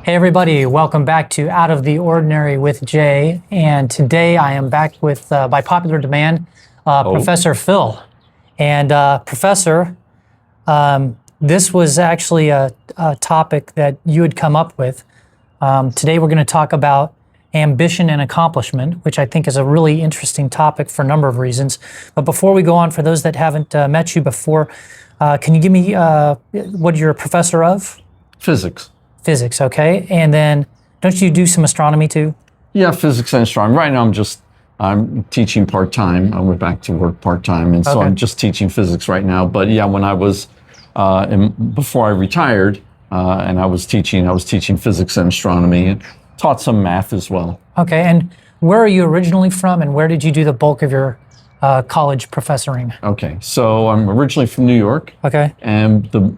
Hey everybody, welcome back to Out of the Ordinary with Jay. And today I am back with, by popular demand, Professor Phil. And Professor, this was actually a topic that you had come up with. Today we're going to talk about ambition and accomplishment, which I think is a really interesting topic for a number of reasons. But before we go on, for those that haven't met you before, can you give me what you're a professor of? Physics. Physics, okay. And then don't you do some astronomy too? Yeah, physics and astronomy. Right now I'm teaching part-time. I went back to work part-time, and so I'm just teaching physics right now. But yeah, when I was, before I retired, and I was teaching physics and astronomy and taught some math as well. Okay, and where are you originally from, and where did you do the bulk of your college professoring? Okay, so I'm originally from New York. Okay. And the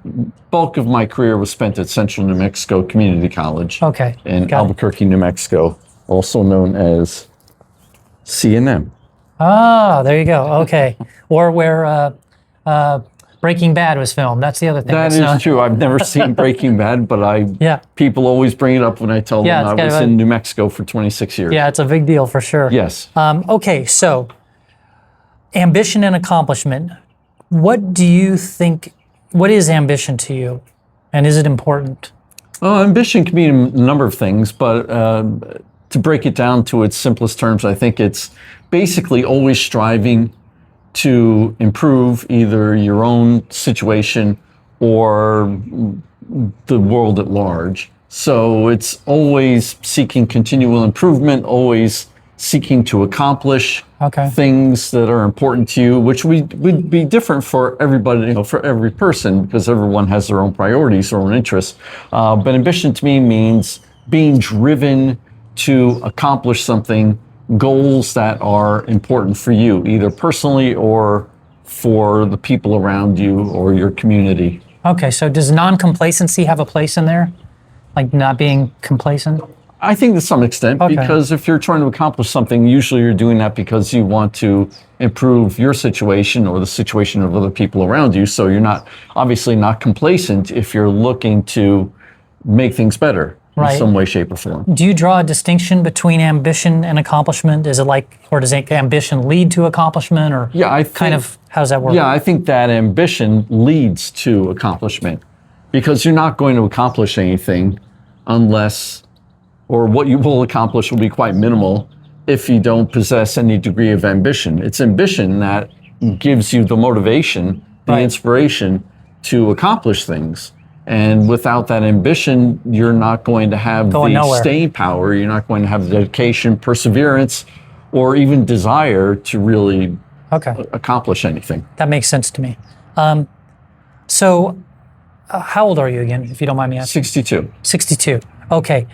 bulk of my career was spent at Central New Mexico Community College. Okay. In Albuquerque, New Mexico, also known as C&M. Ah, there you go. Okay. Or where Breaking Bad was filmed. That's the other thing. That is true. I've never seen Breaking Bad, but people always bring it up when I tell them I was in New Mexico for 26 years. Yeah, it's a big deal for sure. Yes. Okay, so ambition and accomplishment. What do you think, what is ambition to you? And is it important? Ambition can mean a number of things, but to break it down to its simplest terms, I think it's basically always striving to improve either your own situation or the world at large. So it's always seeking continual improvement, always seeking to accomplish things that are important to you, which would be different for everybody, for every person, because everyone has their own priorities, their own interests. But ambition to me means being driven to accomplish something, goals that are important for you, either personally or for the people around you or your community. Okay, so does non-complacency have a place in there? Like not being complacent? I think to some extent, because if you're trying to accomplish something, usually you're doing that because you want to improve your situation or the situation of other people around you. So you're obviously not complacent if you're looking to make things better in some way, shape, or form. Do you draw a distinction between ambition and accomplishment? Is it or does ambition lead to accomplishment, or how does that work? Yeah, I think that ambition leads to accomplishment, because you're not going to accomplish anything unless, or what you will accomplish will be quite minimal if you don't possess any degree of ambition. It's ambition that gives you the motivation, the inspiration to accomplish things. And without that ambition, you're not going to have the staying power, you're not going to have the dedication, perseverance, or even desire to really accomplish anything. That makes sense to me. So how old are you again, if you don't mind me asking? 62. 62, okay.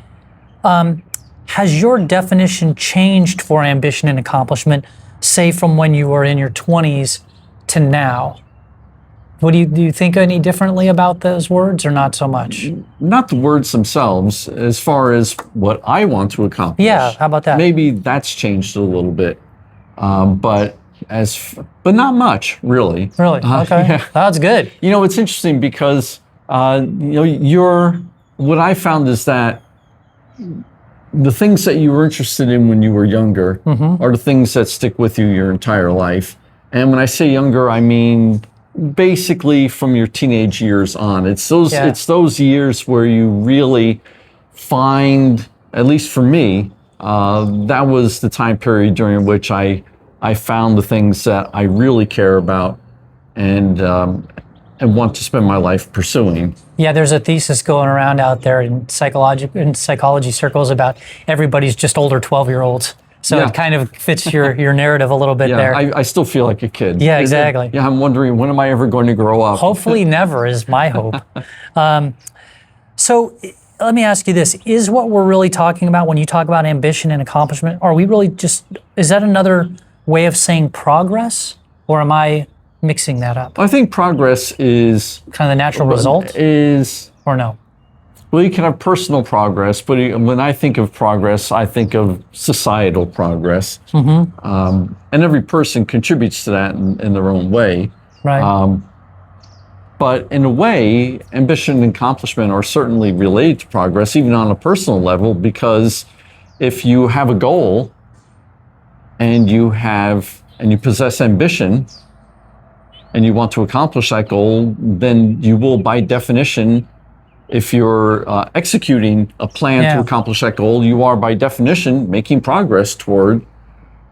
Has your definition changed for ambition and accomplishment, say from when you were in your 20s to now? Do you think any differently about those words, or not so much? Not the words themselves, as far as what I want to accomplish. Yeah, how about that? Maybe that's changed a little bit, but not much, really. Really? Okay, yeah. That's good. It's interesting because what I found is that the things that you were interested in when you were younger are the things that stick with you your entire life. And when I say younger, I mean basically from your teenage years on. It's those years where you really find, at least for me, that was the time period during which I found the things that I really care about and want to spend my life pursuing. Yeah, there's a thesis going around out there in psychology circles about everybody's just older 12-year-olds. So it kind of fits your narrative a little bit there. I still feel like a kid. Yeah, exactly. Yeah, I'm wondering, when am I ever going to grow up? Hopefully never is my hope. So let me ask you this. Is what we're really talking about when you talk about ambition and accomplishment, are we really is that another way of saying progress? Or am I mixing that up? I think progress is kind of the natural result? Or no? Well, you can have personal progress, but when I think of progress, I think of societal progress. And every person contributes to that in their own way. Right. But in a way, ambition and accomplishment are certainly related to progress, even on a personal level, because if you have a goal and you possess ambition and you want to accomplish that goal, then you will, by definition, if you're executing a plan to accomplish that goal, you are by definition making progress toward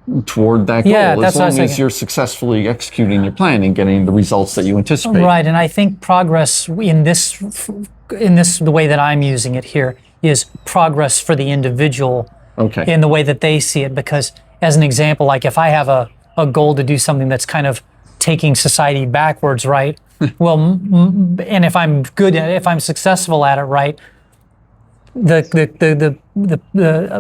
that goal, as long as you're successfully executing your plan and getting the results that you anticipate. Right, and I think progress in this the way that I'm using it here is progress for the individual in the way that they see it. Because as an example, like if I have a goal to do something that's kind of taking society backwards, right? Well, and if I'm good at it, if I'm successful at it, right? The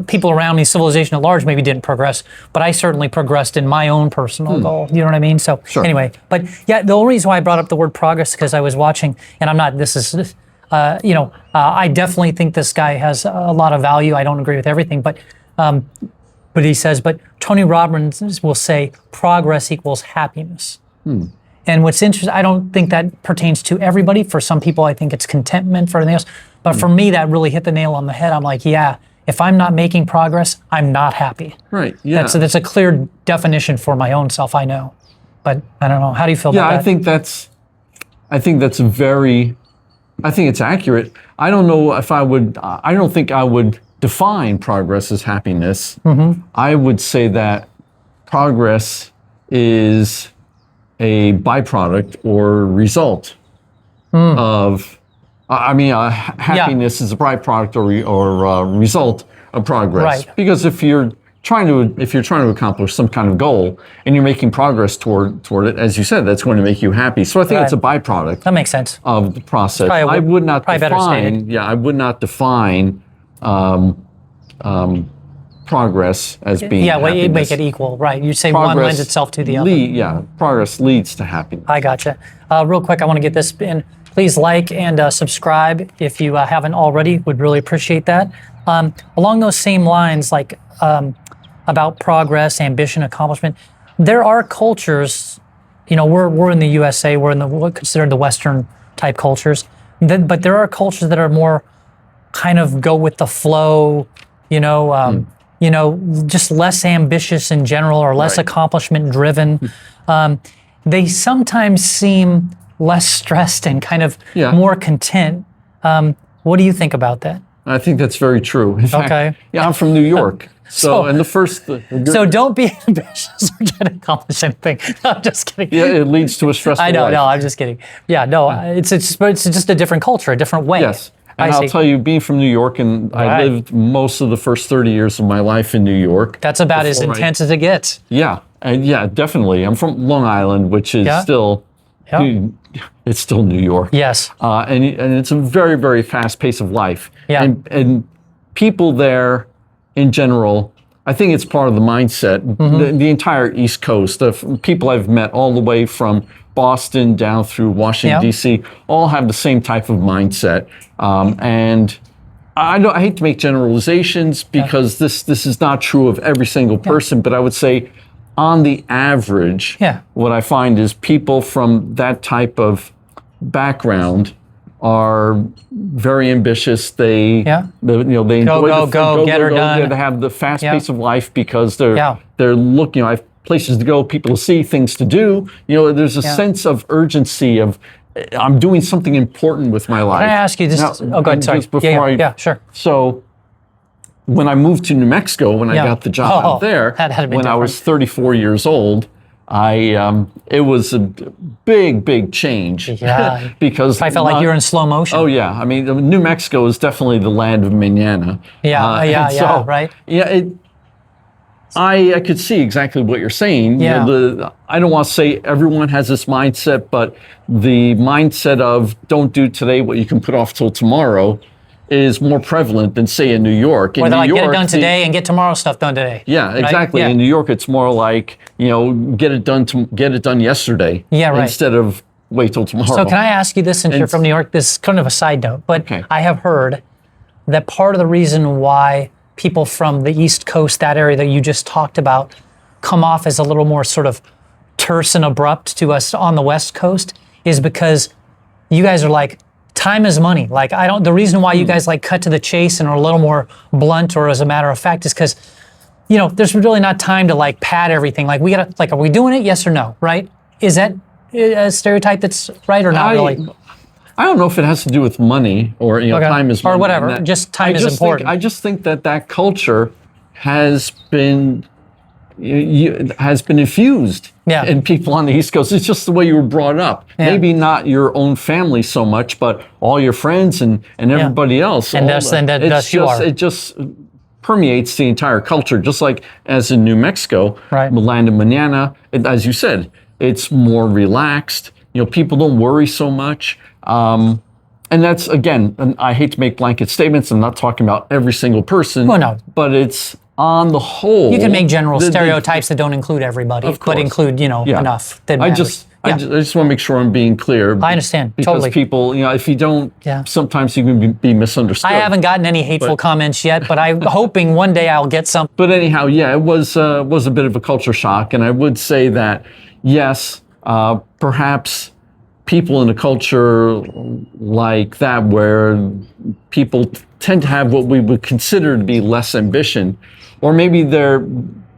people around me, civilization at large, maybe didn't progress, but I certainly progressed in my own personal goal. You know what I mean? So anyway, but yeah, the only reason why I brought up the word progress because I was watching, and I'm not. This is, I definitely think this guy has a lot of value. I don't agree with everything, but he says, but Tony Robbins will say progress equals happiness. And what's interesting, I don't think that pertains to everybody. For some people, I think it's contentment. For everything else. But for me, that really hit the nail on the head. I'm like, yeah, if I'm not making progress, I'm not happy. Right, yeah. That's a clear definition for my own self, I know. But I don't know, how do you feel about that? Yeah, I think it's accurate. I don't know if I don't think I would define progress as happiness. I would say that progress is a byproduct or result of, happiness is a byproduct or result of progress. Right. Because if you're trying to accomplish some kind of goal and you're making progress toward it, as you said, that's going to make you happy. So I think it's a byproduct. That makes sense. Of the process. I would not define progress as being happiness. You make it equal, right? You say progress one lends itself to the other. Progress leads to happiness. I gotcha. Real quick, I want to get this in. Please like and subscribe if you haven't already. Would really appreciate that. Along those same lines, like about progress, ambition, accomplishment, there are cultures, we're in the USA, we're in what considered the Western type cultures, but there are cultures that are more kind of go with the flow, just less ambitious in general or less accomplishment driven. They sometimes seem less stressed and kind of more content. What do you think about that? I think that's very true. In fact, I'm from New York. So don't be ambitious or try to accomplish anything. No, I'm just kidding. Yeah, it leads to a stressful life. No, I'm just kidding. Yeah, no, it's just a different culture, a different way. Yes. And I'll tell you, being from New York, and I lived most of the first 30 years of my life in New York. That's about as intense as it gets. Yeah, and definitely. I'm from Long Island, which is still, it's still New York. Yes. And it's a very, very fast pace of life. Yeah. And people there, in general, I think it's part of the mindset. The entire East Coast, of people I've met all the way from Boston down through Washington, D.C., all have the same type of mindset. And I hate to make generalizations because this is not true of every single person, but I would say on the average, what I find is people from that type of background are very ambitious. They enjoy go, get her done. They have the fast pace of life because they're looking. I have places to go, people to see, things to do. There's a sense of urgency of I'm doing something important with my life. Can I ask you this? Go ahead. Sorry. Sure. So when I moved to New Mexico, when I got the job out there, when I was 34 years old, it was a big change. Yeah. Because I felt like you were in slow motion. Oh yeah. I mean, New Mexico is definitely the land of mañana. Right. Yeah. I could see exactly what you're saying. Yeah. I don't want to say everyone has this mindset, but the mindset of don't do today what you can put off till tomorrow is more prevalent than, say, in New York. Or get it done today and get tomorrow's stuff done today. Yeah, exactly. Right? Yeah. In New York, it's more like, get it done yesterday. Yeah, right. Instead of wait till tomorrow. So can I ask you this, since you're from New York? This is kind of a side note, but I have heard that part of the reason why people from the East Coast, that area that you just talked about, come off as a little more sort of terse and abrupt to us on the West Coast is because you guys are like, time is money. Like the reason why you guys like cut to the chase and are a little more blunt or as a matter of fact is because, you know, there's really not time to like pad everything. Like we gotta, like, are we doing it? Yes or no, right? Is that a stereotype that's right or not really? I don't know if it has to do with money or, you know, time is money. Or whatever, just time is important. I just think that culture has been infused in people on the East Coast. It's just the way you were brought up. Yeah. Maybe not your own family so much, but all your friends and everybody else. And that's you are. It just permeates the entire culture, just like as in New Mexico, Land of Mañana, as you said, it's more relaxed. You know, people don't worry so much. And that's, again, and I hate to make blanket statements. I'm not talking about every single person. Well, no. But it's on the whole. You can make general stereotypes that don't include everybody, but include, you know, enough that matters. I just want to make sure I'm being clear. I understand, because totally. people, you know, if you don't, sometimes you can be misunderstood. I haven't gotten any hateful comments yet, but I'm hoping one day I'll get some. But anyhow, it was a bit of a culture shock. And I would say that, yes, perhaps people in a culture like that where people tend to have what we would consider to be less ambition, or maybe their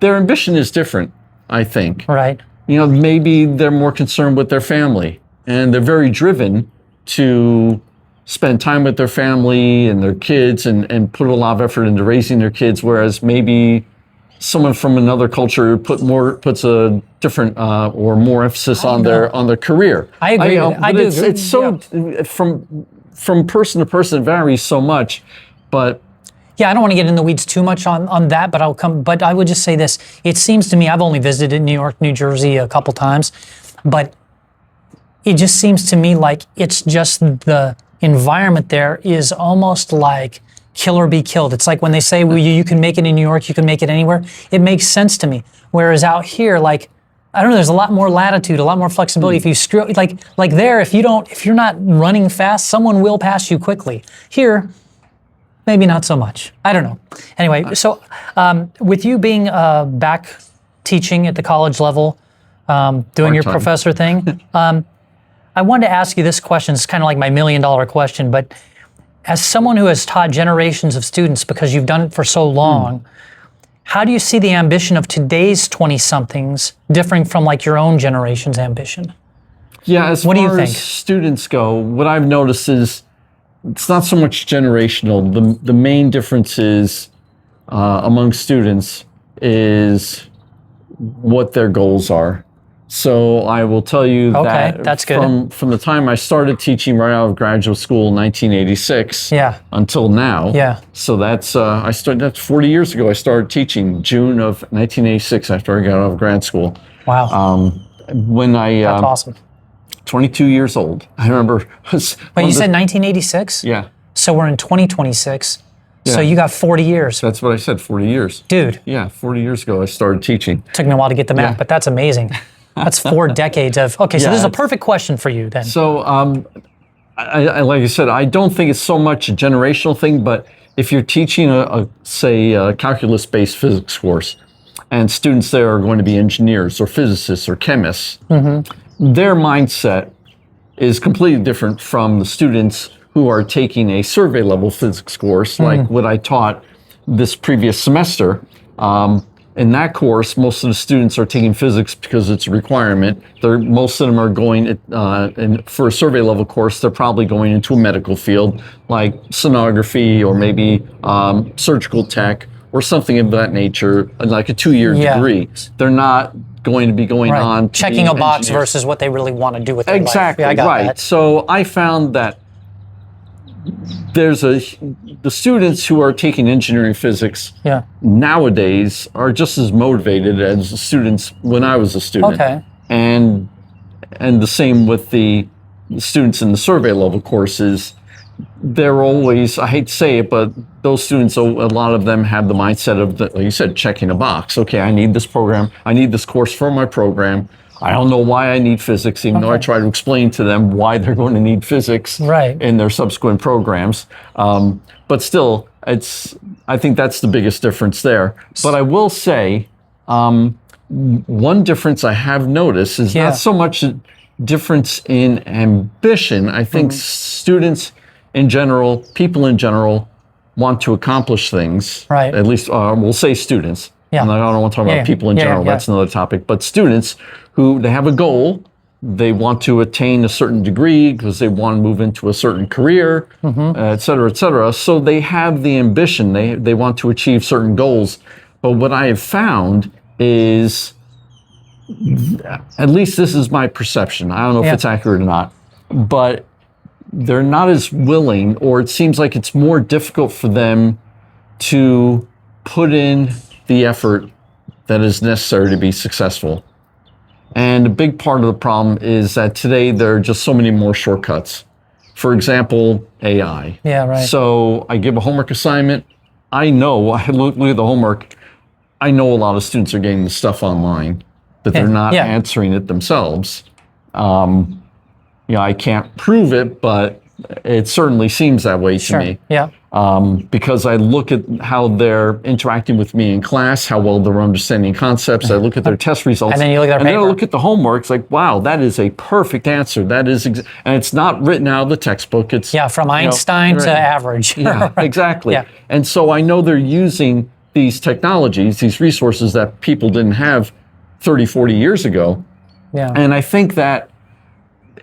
ambition is different, I think. Right. You know, maybe they're more concerned with their family and they're very driven to spend time with their family and their kids and put a lot of effort into raising their kids, whereas maybe someone from another culture puts a different or more emphasis on their career. I agree. I do. It's so from person to person, it varies so much, but. Yeah, I don't want to get in the weeds too much on that, but I would just say this. It seems to me, I've only visited New York, New Jersey a couple times, but it just seems to me like it's just the environment there is almost like kill or be killed. It's like when they say, well, you can make it in New York, you can make it anywhere. It makes sense to me. Whereas out here, like, I don't know, there's a lot more latitude, a lot more flexibility. If you screw, like there, if you're not running fast, someone will pass you quickly. Here, maybe not so much. I don't know. Anyway, so with you being back teaching at the college level, doing your professor thing, I wanted to ask you this question. It's kind of like my $1 million question, but as someone who has taught generations of students, because you've done it for so long, how do you see the ambition of today's 20-somethings differing from like your own generation's ambition? Yeah, as far as students go, what I've noticed is it's not so much generational. The main difference is among students is what their goals are. So I will tell you that that's good. From the time I started teaching right out of graduate school in 1986 until now. So that's that's 40 years ago. I started teaching June of 1986 after I got out of grad school. Wow. That's awesome. 22 years old. I remember. But you said 1986? Yeah. So we're in 2026. Yeah. So you got 40 years. That's what I said, 40 years. Dude. Yeah, 40 years ago I started teaching. Took me a while to get the math, but that's amazing. That's 4 decades of, so this is a perfect question for you then. So, I like I said, I don't think it's so much a generational thing, but if you're teaching a calculus-based physics course, and students there are going to be engineers or physicists or chemists, their mindset is completely different from the students who are taking a survey level physics course, like what I taught this previous semester. In that course, most of the students are taking physics because it's a requirement. Most of them are going, for a survey level course, they're probably going into a medical field like sonography or maybe surgical tech or something of that nature, like a 2-year degree. They're not going to be going on to checking a box versus what they really want to do with their life. Exactly, that. So I found that the students who are taking engineering physics nowadays are just as motivated as the students when I was a student. And the same with the students in the survey level courses. They're always, I hate to say it, but those students, a lot of them have the mindset of, like you said, checking a box. Okay, I need this program. I need this course for my program. I don't know why I need physics, even though I try to explain to them why they're going to need physics in their subsequent programs. But still, I think that's the biggest difference there. But I will say, one difference I have noticed is not so much difference in ambition. I think students in general, people in general, want to accomplish things. Right. At least we'll say students. Yeah. And I don't want to talk about people in general. That's another topic. But students who they have a goal, they want to attain a certain degree because they want to move into a certain career, et cetera, et cetera. So they have the ambition. They want to achieve certain goals. But what I have found is, at least this is my perception. I don't know if it's accurate or not, but they're not as willing, or it seems like it's more difficult for them to put in the effort that is necessary to be successful. And a big part of the problem is that today there are just so many more shortcuts. For example, AI. Yeah, right. So I give a homework assignment. I know, I look at the homework, I know a lot of students are getting the stuff online, but they're not answering it themselves. I can't prove it, but it certainly seems that way to me. Yeah. Because I look at how they're interacting with me in class, how well they're understanding concepts. I look at their test results. And then you look at their paper. Then I look at the homework. It's like, wow, that is a perfect answer. That is, and it's not written out of the textbook. It's from Einstein to average. Yeah, exactly. Yeah. And so I know they're using these technologies, these resources that people didn't have 30, 40 years ago. Yeah. And I think that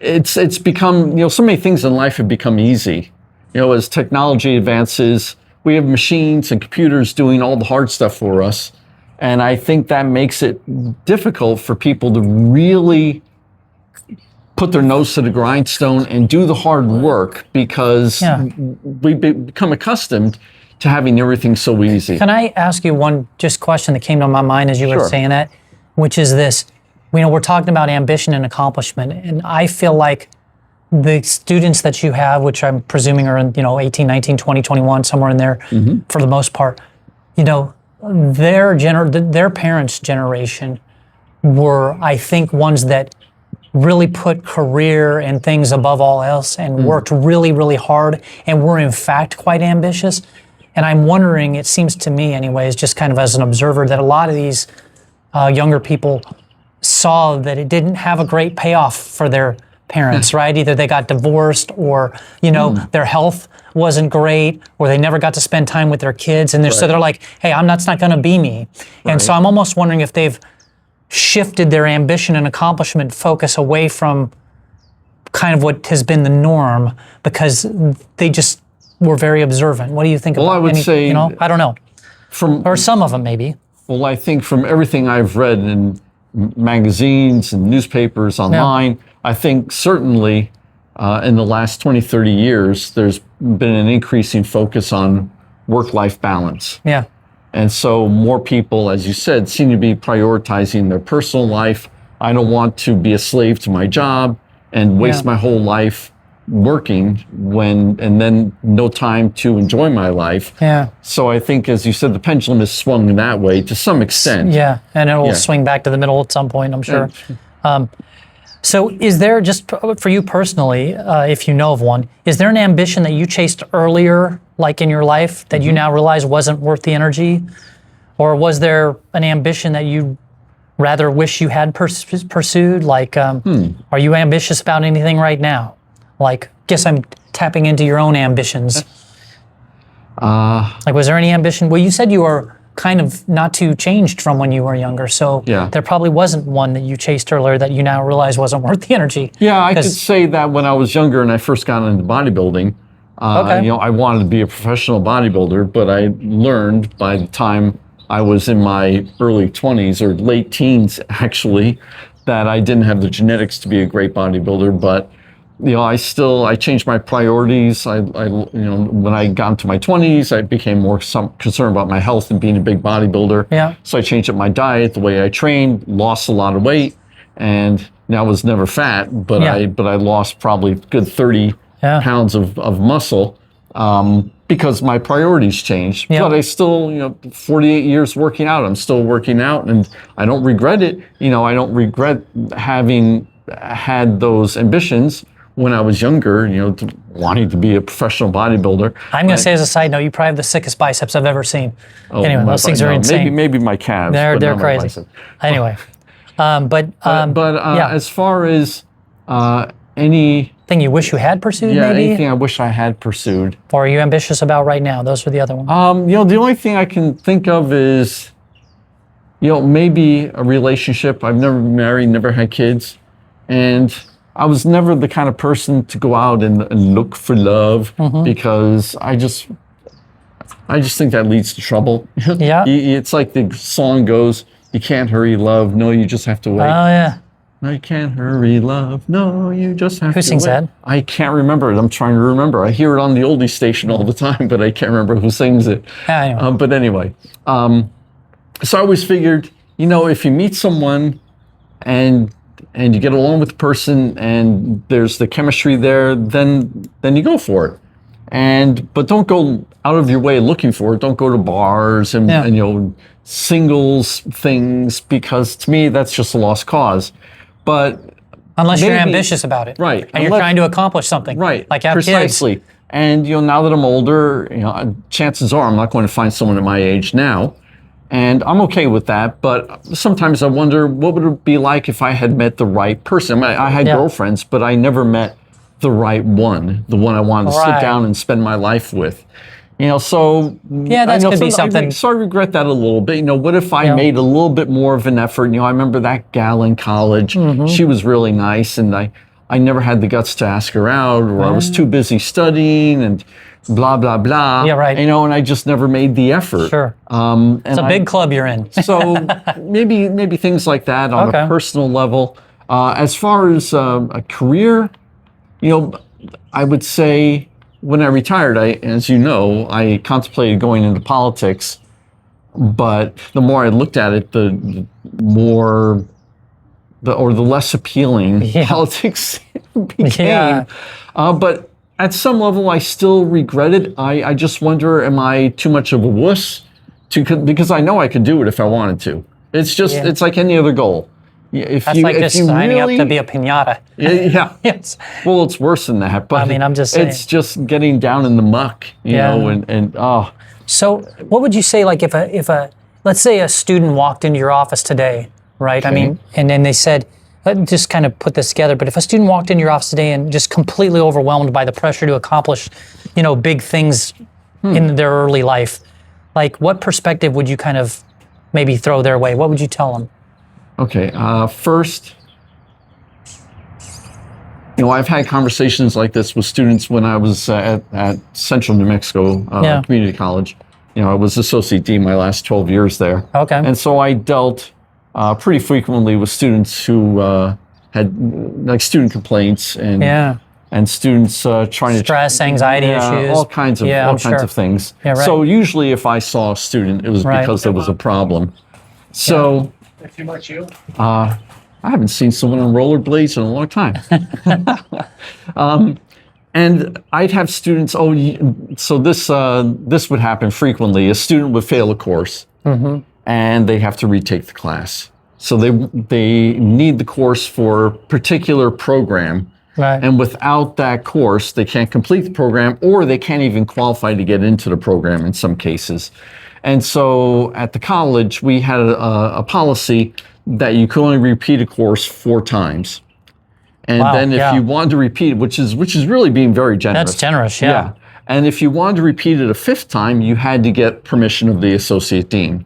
it's become, so many things in life have become easy. As technology advances, we have machines and computers doing all the hard stuff for us. And I think that makes it difficult for people to really put their nose to the grindstone and do the hard work, because we become accustomed to having everything so easy. Can I ask you one just question that came to my mind as you were saying that, which is this: we're talking about ambition and accomplishment, and I feel like the students that you have, which I'm presuming are in 18, 19, 20, 21, somewhere in there, for the most part, their parents' generation were, I think, ones that really put career and things above all else and worked really, really hard and were in fact quite ambitious. And I'm wondering, it seems to me anyways, just kind of as an observer, that a lot of these younger people saw that it didn't have a great payoff for their parents, right? Either they got divorced, or their health wasn't great, or they never got to spend time with their kids, and so they're like, hey, that's not going to be me. And so I'm almost wondering if they've shifted their ambition and accomplishment focus away from kind of what has been the norm, because they just were very observant. What do you think about I would say, I don't know. Or some of them maybe. Well, I think from everything I've read in magazines and newspapers online, I think certainly in the last 20, 30 years, there's been an increasing focus on work-life balance. Yeah. And so more people, as you said, seem to be prioritizing their personal life. I don't want to be a slave to my job and waste my whole life working and then no time to enjoy my life. Yeah. So I think, as you said, the pendulum has swung in that way to some extent. Yeah, and it will swing back to the middle at some point, I'm sure. So is there, just for you personally, if you know of one, is there an ambition that you chased earlier, like in your life, that you now realize wasn't worth the energy? Or was there an ambition that you rather wish you had pursued? Like, are you ambitious about anything right now? Like, guess I'm tapping into your own ambitions. Like, was there any ambition? Well, you said you were kind of not too changed from when you were younger, so there probably wasn't one that you chased earlier that you now realize wasn't worth the energy. Yeah, I could say that when I was younger and I first got into bodybuilding, I wanted to be a professional bodybuilder, but I learned by the time I was in my early 20s or late teens, actually, that I didn't have the genetics to be a great bodybuilder. But I changed my priorities. When I got into my 20s, I became more concerned about my health and being a big bodybuilder. Yeah. So I changed up my diet, the way I trained, lost a lot of weight, and now I was never fat, but I lost probably a good 30 pounds of muscle because my priorities changed. Yeah. But I still, 48 years working out, I'm still working out, and I don't regret it. I don't regret having had those ambitions when I was younger, wanting to be a professional bodybuilder. I'm going to say as a side note, you probably have the sickest biceps I've ever seen. Anyway, those things are insane. Maybe my calves. They're crazy. Anyway, as far as Any, Thing you wish you had pursued, maybe? anything I wish I had pursued. Or are you ambitious about right now? Those are the other ones. The only thing I can think of is, maybe a relationship. I've never been married, never had kids. And I was never the kind of person to go out and look for love because I just think that leads to trouble. Yeah. It's like the song goes, you can't hurry love. No, you just have to wait. Oh, yeah. I can't hurry love. No, you just have to wait. Who sings that? I can't remember it. I'm trying to remember. I hear it on the oldie station all the time, but I can't remember who sings it. Anyway. But anyway, so I always figured, if you meet someone and you get along with the person and there's the chemistry there, then you go for it. But don't go out of your way looking for it. Don't go to bars and singles things, because to me that's just a lost cause. But unless you're ambitious about it, right? And you're trying to accomplish something, right? Like have precisely. kids. And now that I'm older, chances are I'm not going to find someone at my age now. And I'm okay with that, but sometimes I wonder what would it be like if I had met the right person. I had girlfriends, but I never met the right one, the one I wanted to sit down and spend my life with. So that could be something. So I regret that a little bit. What if I made a little bit more of an effort? I remember that gal in college. She was really nice, and I never had the guts to ask her out, or I was too busy studying and blah, blah, blah. Yeah, right. And I just never made the effort. Sure. It's a big club you're in. So maybe things like that on a personal level. As far as a career, I would say when I retired, as you know, I contemplated going into politics. But the more I looked at it, the less appealing politics became. Yeah. But at some level, I still regret it. I just wonder, am I too much of a wuss? Because I know I could do it if I wanted to. It's just, it's like any other goal. That's like just signing up to be a piñata. Yeah. Yes. Well, it's worse than that. But I'm just saying. It's just getting down in the muck, So what would you say, like if a let's say a student walked into your office today, right? Okay. And then they said, just kind of put this together, but if a student walked into your office today and just completely overwhelmed by the pressure to accomplish, big things in their early life, like what perspective would you kind of maybe throw their way? What would you tell them? Okay, first, I've had conversations like this with students when I was at Central New Mexico Community College. I was associate dean my last 12 years there. Okay. And so I dealt pretty frequently with students who had like student complaints and students trying to stress, anxiety issues, all kinds of things. Yeah, right. So usually, if I saw a student, it was because there was a problem. So. Too much you? I haven't seen someone on rollerblades in a long time. And I'd have students, so this would happen frequently. A student would fail a course, and they have to retake the class. So they need the course for a particular program. Right. And without that course, they can't complete the program, or they can't even qualify to get into the program in some cases. And so at the college, we had a policy that you could only repeat a course 4 times. And then if you wanted to repeat, which is really being very generous. That's generous, yeah. And if you wanted to repeat it a 5th time, you had to get permission of the associate dean.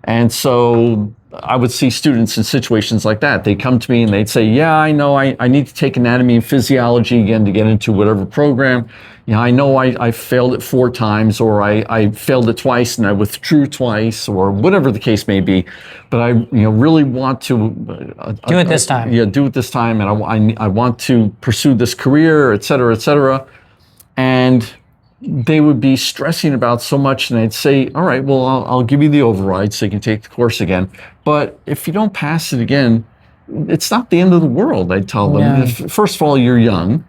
And so I would see students in situations like that. They'd come to me and they'd say, yeah, I know I need to take anatomy and physiology again to get into whatever program. I know I failed it 4 times, or I failed it twice and I withdrew twice, or whatever the case may be. But I really want to do it this time. Yeah, do it this time. And I want to pursue this career, et cetera, et cetera. And they would be stressing about so much, and I'd say, all right, well, I'll give you the override so you can take the course again. But if you don't pass it again, it's not the end of the world, I'd tell them. Yeah. First of all, you're young,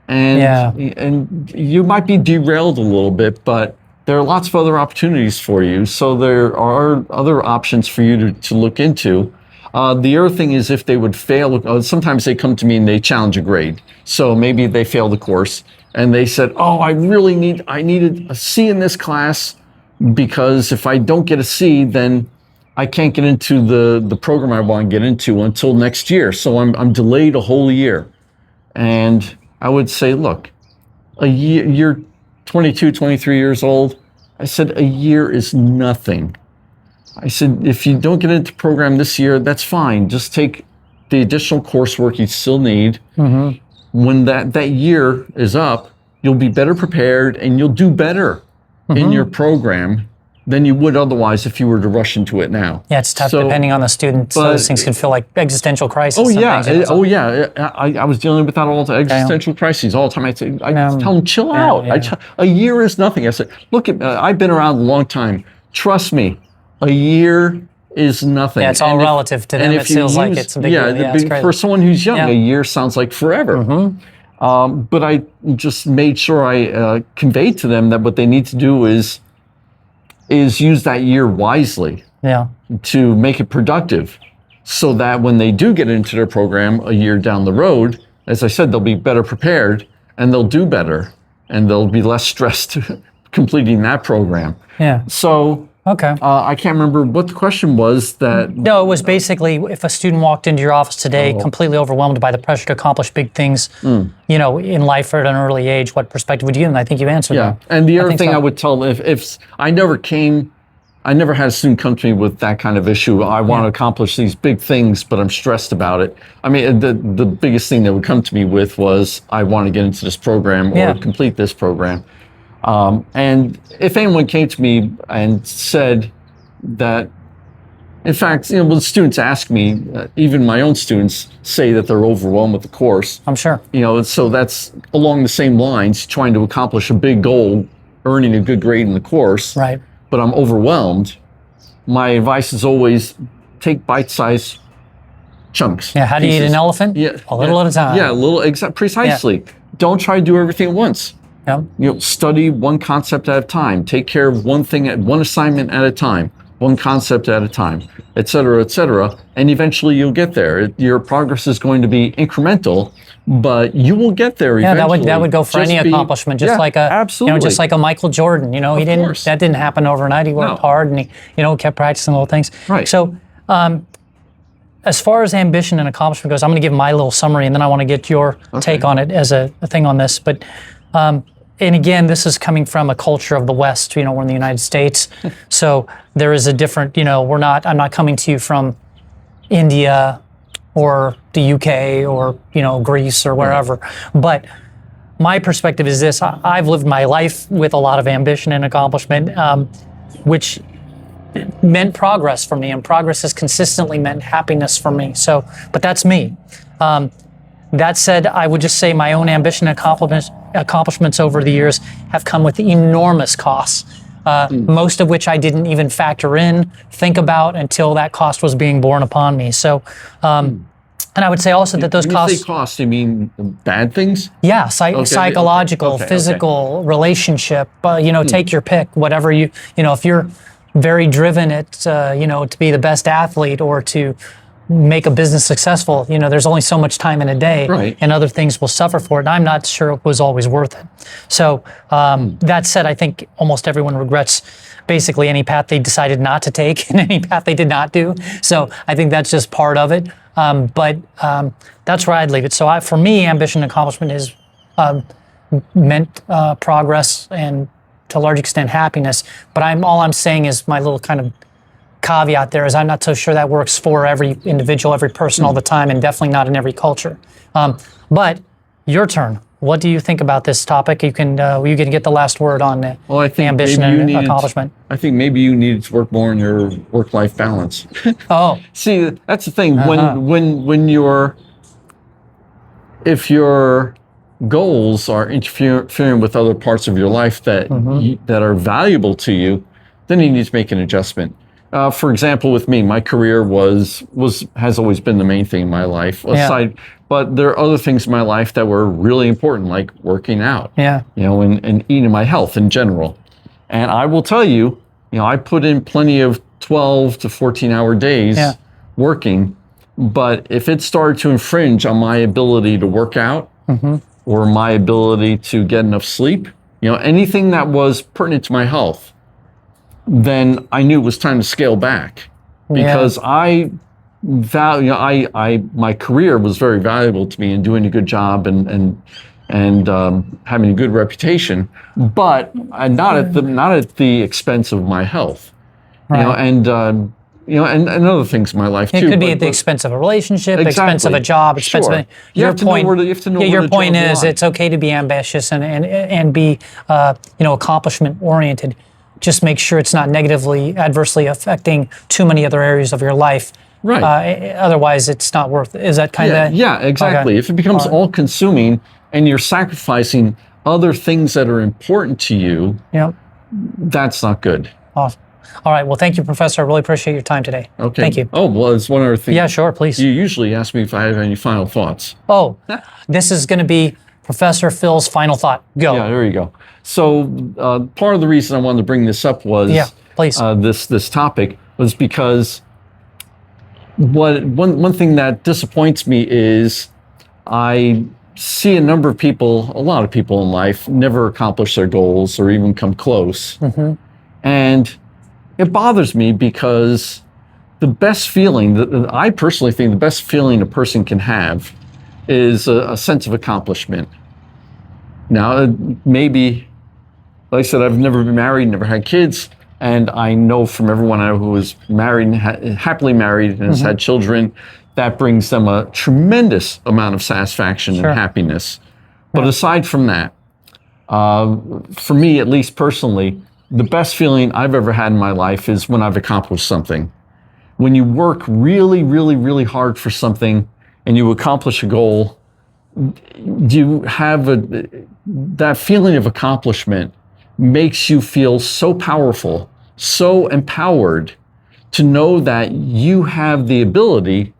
and you might be derailed a little bit, but there are lots of other opportunities for you. So there are other options for you to look into. The other thing is, if they would fail, sometimes they come to me and they challenge a grade. So maybe they failed the course and they said, oh, I needed a C in this class, because if I don't get a C, then I can't get into the program I want to get into until next year. So I'm delayed a whole year. And I would say, look, a year, you're 22, 23 years old. I said, a year is nothing. I said, if you don't get into the program this year, that's fine. Just take the additional coursework you still need. When that year is up, you'll be better prepared and you'll do better in your program than you would otherwise if you were to rush into it now. Yeah, it's tough depending on the student. So those things can feel like existential crisis. Oh yeah, I was dealing with that all the time, existential crises all the time. I tell them, chill out. A year is nothing. I said, look, I've been around a long time. Trust me, a year is nothing. Yeah, it's all relative to them. It feels like it's a big deal. Yeah, it's crazy. For someone who's young, a year sounds like forever. But I just made sure I conveyed to them that what they need to do is use that year wisely to make it productive, so that when they do get into their program a year down the road, as I said, they'll be better prepared and they'll do better and they'll be less stressed completing that program. Yeah. So I can't remember what the question was. No, it was basically if a student walked into your office today completely overwhelmed by the pressure to accomplish big things, you know, in life or at an early age, what perspective would you give? And I think you answered that. And the other thing I would tell, if I never had a student come to me with that kind of issue. I want to accomplish these big things, but I'm stressed about it. I mean, the biggest thing that would come to me with was, I want to get into this program or complete this program. And if anyone came to me and said that, in fact, you know, when students ask me, even my own students say that they're overwhelmed with the course. I'm sure. You know, so that's along the same lines, trying to accomplish a big goal, earning a good grade in the course. Right. But I'm overwhelmed. My advice is always take bite-sized chunks. Yeah. How do you eat an elephant? Yeah. A little at a time. Yeah. Precisely. Yeah. Don't try to do everything at once. Yeah. You know, study one concept at a time. Take care of one thing one assignment at a time, one concept at a time, et cetera, and eventually you'll get there. Your progress is going to be incremental, but you will get there eventually. Yeah, that would go for any accomplishment. Just like absolutely. You know, just like a Michael Jordan. You know, that didn't happen overnight. He worked hard and he, you know, kept practicing little things. Right. So, as far as ambition and accomplishment goes, I'm going to give my little summary, and then I want to get your take on it as a thing on this. But and again, this is coming from a culture of the West. You know, we're in the United States, so there is a different. You know, I'm not coming to you from India or the UK or, you know, Greece or wherever. But my perspective is this: I've lived my life with a lot of ambition and accomplishment, which meant progress for me, and progress has consistently meant happiness for me. So, but that's me. That said, I would just say my own ambition and accomplishments over the years have come with enormous costs, most of which I didn't even think about until that cost was being borne upon me. So, and I would say also that those costs... When you say costs, you mean bad things? Yeah, psychological, physical, relationship, you know, take your pick, whatever you know, if you're very driven at, you know, to be the best athlete or to make a business successful, you know, there's only so much time in a day, and other things will suffer for it. And I'm not sure it was always worth it. So that said, I think almost everyone regrets basically any path they decided not to take and any path they did not do. So I think that's just part of it. But that's where I'd leave it. So for me, ambition and accomplishment is meant progress and to a large extent happiness. But all I'm saying is my little kind of caveat there is I'm not so sure that works for every individual, every person all the time, and definitely not in every culture. But your turn. What do you think about this topic? You can get the last word on ambition and accomplishment. I think maybe you needed to work more on your work-life balance. See, that's the thing. If your goals are interfering with other parts of your life that are valuable to you, then you need to make an adjustment. For example, with me, my career has always been the main thing in my life. But there are other things in my life that were really important, like working out. You know, and eating my health in general. And I will tell you, you know, I put in plenty of 12 to 14-hour days working. But if it started to infringe on my ability to work out or my ability to get enough sleep, you know, anything that was pertinent to my health, then I knew it was time to scale back. because I value, my career was very valuable to me in doing a good job and having a good reputation, but not at the expense of my health, Right. and other things in my life too. It could be at the expense of a relationship, expense of a job, expense Sure. of You have to know where to your point draw the is line. it's okay to be ambitious and be accomplishment oriented. Just make sure it's not adversely affecting too many other areas of your life. Right. Otherwise, it's not worth it. Is that kind of? Yeah, exactly. Okay. If it becomes all-consuming and you're sacrificing other things that are important to you, Yep. that's not good. Awesome. All right. Well, thank you, Professor. I really appreciate your time today. Okay. Thank you. Oh, well, it's one other thing. Yeah, sure, please. You usually ask me if I have any final thoughts. Oh, this is going to be Professor Phil's final thought. Go. Yeah, there you go. So part of the reason I wanted to bring this up was please. This topic was because one thing that disappoints me is I see a lot of people in life never accomplish their goals or even come close. Mm-hmm. And it bothers me because the best feeling, that I personally think the best feeling a person can have is a sense of accomplishment. Now, maybe, like I said, I've never been married, never had kids, and I know from everyone I know who is married, happily married, and has had children, that brings them a tremendous amount of satisfaction and happiness. But aside from that, for me, at least personally, the best feeling I've ever had in my life is when I've accomplished something. When you work really, really, really hard for something and you accomplish a goal, you have that feeling of accomplishment makes you feel so powerful, so empowered to know that you have the ability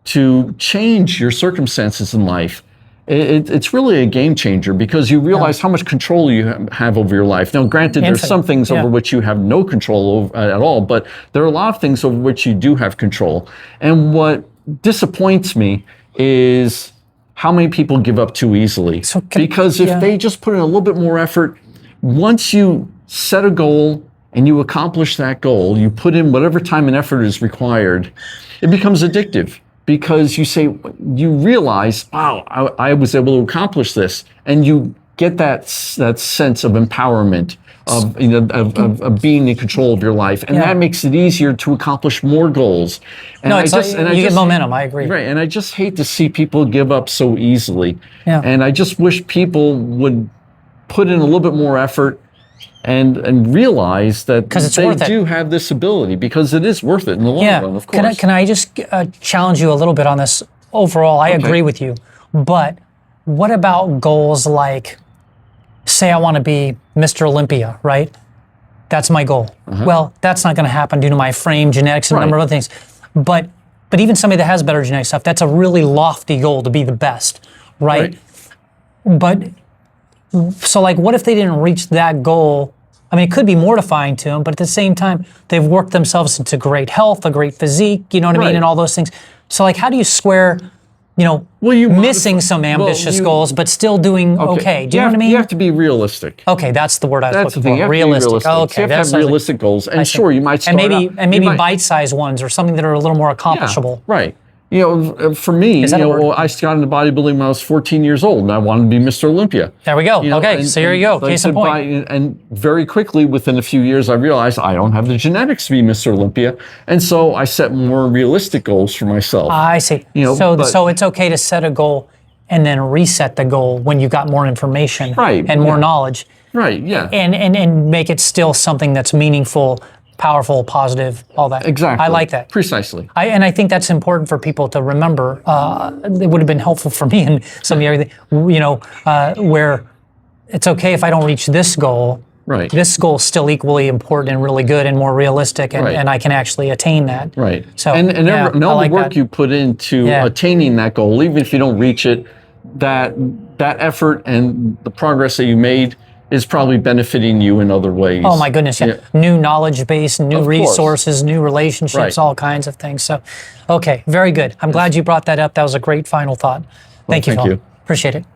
to change your circumstances in life. It's really a game changer because you realize how much control you have over your life. Now, granted, there's some things over which you have no control over at all, but there are a lot of things over which you do have control. And what disappoints me is how many people give up too easily. Because if they just put in a little bit more effort, once you set a goal and you accomplish that goal, you put in whatever time and effort is required, it becomes addictive. Because you realize, wow, I was able to accomplish this, and you get that sense of empowerment, of being in control of your life, and that makes it easier to accomplish more goals. And you get momentum. I agree. Right, and I just hate to see people give up so easily. Yeah. And I just wish people would put in a little bit more effort and realize that they do have this ability, because it is worth it in the long run, of course. Can I just challenge you a little bit on this? Overall, I agree with you. But what about goals like, say I want to be Mr. Olympia, right? That's my goal. Well, that's not going to happen due to my frame, genetics, and a number of other things. But even somebody that has better genetic stuff, that's a really lofty goal to be the best, right? But so like, what if they didn't reach that goal? I mean, it could be mortifying to them, but at the same time, they've worked themselves into great health, a great physique, you know what I mean, and all those things. So like, how do you square, missing some ambitious goals, but still doing okay? Do you know what I mean? You have to be realistic. Okay, that's the word I was looking You for. have Realistic. To be realistic. Okay, you have to have realistic goals, and sure, you might start and maybe bite-sized ones or something that are a little more accomplishable. Yeah, right. For me, I started in bodybuilding when I was 14 years old, and I wanted to be Mr. Olympia. There we go. So here you go. Case in point. And very quickly, within a few years, I realized I don't have the genetics to be Mr. Olympia, and so I set more realistic goals for myself. I see. So it's okay to set a goal and then reset the goal when you got more information and more knowledge. Right. Yeah. And make it still something that's meaningful, powerful, positive, all that. Exactly. I like that. Precisely. And I think that's important for people to remember. It would have been helpful for me in some area, where it's okay if I don't reach this goal. Right. This goal is still equally important and really good and more realistic, and I can actually attain that. Right. So and all the work you put into attaining that goal, even if you don't reach it, that effort and the progress that you made is probably benefiting you in other ways. Oh my goodness, new knowledge base, new resources, new relationships, all kinds of things. So, okay, very good. I'm glad you brought that up. That was a great final thought. Thank you, Phil. Appreciate it.